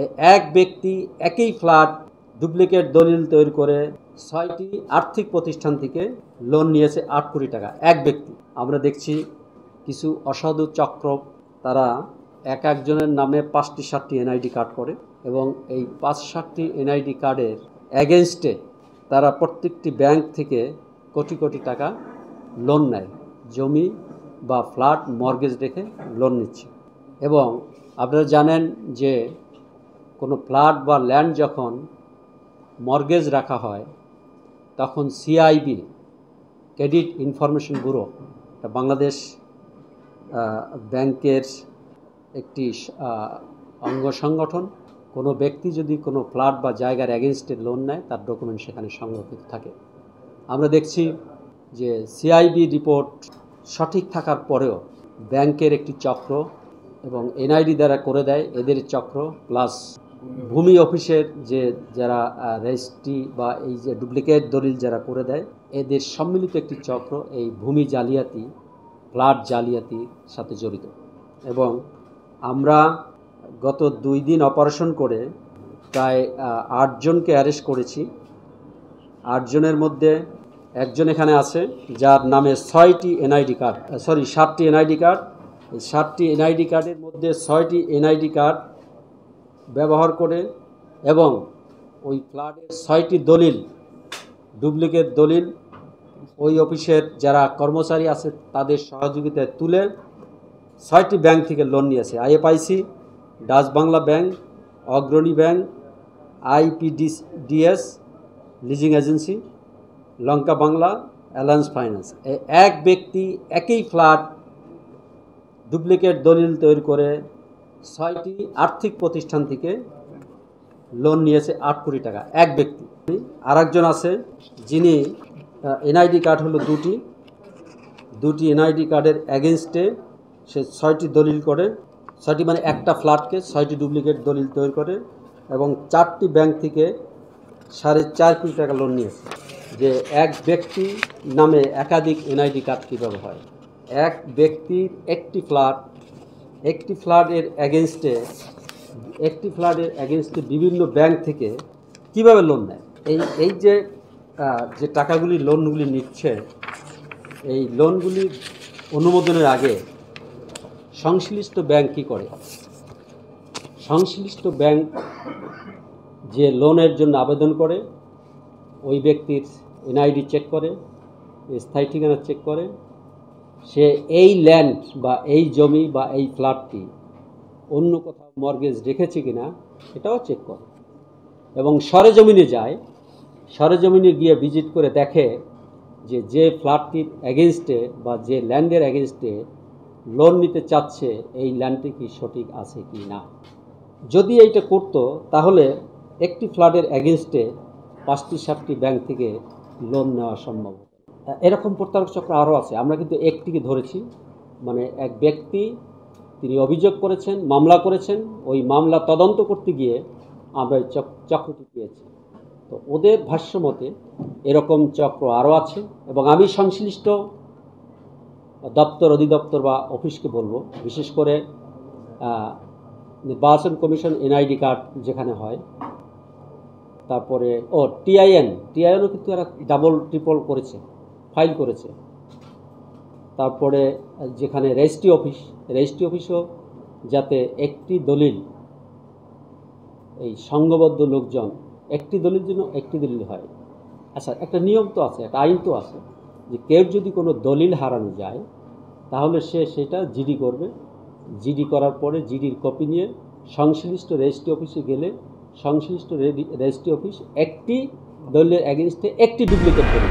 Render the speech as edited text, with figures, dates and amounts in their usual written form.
এক ব্যক্তি একই ফ্ল্যাট ডুপ্লিকেট দলিল তৈরি করে ৬টি আর্থিক প্রতিষ্ঠান থেকে লোন নিয়েছে ৮ কোটি টাকা। এক ব্যক্তি। আমরা দেখছি কিছু অসাধু চক্র তারা একজনের নামে ৫টি ৭টি এনআইডি কার্ড করে এবং এই ৫-৭টি এনআইডি কার্ডের এগেনস্টে তারা প্রত্যেকটি ব্যাংক থেকে কোটি কোটি টাকা লোন নেয়, জমি বা ফ্ল্যাট মর্গেজ রেখে লোন নিচ্ছে। এবং আপনারা জানেন যে কোনো ফ্ল্যাট বা ল্যান্ড যখন মর্গেজ রাখা হয় তখন CIB, credit information bureau, Bangladesh ব্যাংকের একটি অঙ্গ সংগঠন, কোনো ব্যক্তি যদি কোনো ফ্ল্যাট বা জায়গার এগেনস্টে লোন নেয় তার ডকুমেন্ট সেখানে সংরক্ষিত থাকে। আমরা দেখছি যে সিআইবি রিপোর্ট সঠিক থাকার পরেও ব্যাংকের একটি চক্র এবং এনআইডি দ্বারা করে দেয় এদের চক্র, প্লাস ভূমি অফিসের যারা রেজিস্ট্রি বা এই যে ডুপ্লিকেট দলিল যারা করে দেয় এদের সম্মিলিত একটি চক্র এই ভূমি জালিয়াতি, ফ্ল্যাট জালিয়াতির সাথে জড়িত। এবং আমরা গত 2 দিন অপারেশন করে প্রায় 8 জনকে অ্যারেস্ট করেছি। 8 জনের মধ্যে একজন এখানে আছে যার নামে 7টি এনআইডি কার্ড। এই 7টি এনআইডি কার্ডের মধ্যে 6টি এনআইডি কার্ড ব্যবহার করে এবং ওই ফ্ল্যাটের 6টি দলিল, ডুপ্লিকেট দলিল ওই অফিসের যারা কর্মচারী আছে তাদের সহযোগিতায় তুলে 6টি ব্যাংক থেকে লোন নিয়েছে। আইএফআইসি, ডাচ বাংলা ব্যাংক, অগ্রণী ব্যাংক, আইপিডিএস লিজিং এজেন্সি, লঙ্কা বাংলা, অ্যালায়েন্স ফাইন্যান্স। এক ব্যক্তি একই ফ্ল্যাট ডুপ্লিকেট দলিল তৈরি করে 6টি আর্থিক প্রতিষ্ঠান থেকে লোন নিয়েছে ৮ কোটি টাকা। এক ব্যক্তি। আর একজন আছে যিনি এনআইডি কার্ড হলো দুটি এনআইডি কার্ডের এগেনস্টে সে 6টি দলিল করে, 6টি মানে একটা ফ্ল্যাটকে 6টি ডুপ্লিকেট দলিল তৈরি করে এবং 4টি ব্যাংক থেকে 4.5 কোটি টাকা লোন নিয়েছে। যে এক ব্যক্তি নামে একাধিক এনআইডি কার্ড কীভাবে হয়? এক ব্যক্তির একটি ফ্ল্যাটের এগেনস্টে বিভিন্ন ব্যাংক থেকে কিভাবে লোন নেয়? এই যে টাকাগুলি, লোনগুলি নিচ্ছে, এই লোনগুলি অনুমোদনের আগে সংশ্লিষ্ট ব্যাংক কী করে? সংশ্লিষ্ট ব্যাংক যে লোনের জন্য আবেদন করে ওই ব্যক্তির এনআইডি চেক করে, স্থায়ী ঠিকানা চেক করে, সে এই ল্যান্ড বা এই জমি বা এই ফ্ল্যাটটি অন্য কোথাও মর্গেজ রেখেছে কিনা এটাও চেক করে এবং সরেজমিনে যায়। সরেজমিনে গিয়ে ভিজিট করে দেখে যে ফ্ল্যাটটির এগেনস্টে বা যে ল্যান্ডের এগেনস্টে লোন নিতে চাচ্ছে এই ল্যান্ডটি কি সঠিক আছে কি না। যদি এইটা করতো তাহলে একটি ফ্ল্যাটের এগেনস্টে 5টি 7টি ব্যাংক থেকে লোন নেওয়া সম্ভব। এরকম প্রতারক চক্র আরও আছে। আমরা কিন্তু একটিকে ধরেছি, মানে এক ব্যক্তি তিনি অভিযোগ করেছেন, মামলা করেছেন, ওই মামলা তদন্ত করতে গিয়ে আমরা চক্রটি পেয়েছি। তো ওদের ভাষ্যমতে এরকম চক্র আরও আছে এবং আমি সংশ্লিষ্ট দপ্তর, অধিদপ্তর বা অফিসকে বলবো, বিশেষ করে নির্বাচন কমিশন এনআইডি কার্ড যেখানে হয়, তারপরে টিআইএনও কিন্তু এরা ডাবল ট্রিপল করেছে, ফাইল করেছে। তারপরে যেখানে রেজিস্ট্রি অফিসও যাতে একটি দলিল, এই সংঘবদ্ধ লোকজন একটি দলিল জন্য একটি দলিল হয়। আচ্ছা, একটা নিয়ম তো আছে, একটা আইন তো আছে যে কেউ যদি কোনো দলিল হারানো যায় তাহলে সেটা জিডি করবে। জিডি করার পরে জিডির কপি নিয়ে সংশ্লিষ্ট রেজিস্ট্রি অফিসে গেলে সংশ্লিষ্ট রেজিস্ট্রি অফিস একটি দলিলের এগেনস্টে একটি ডুপ্লিকেট করবে।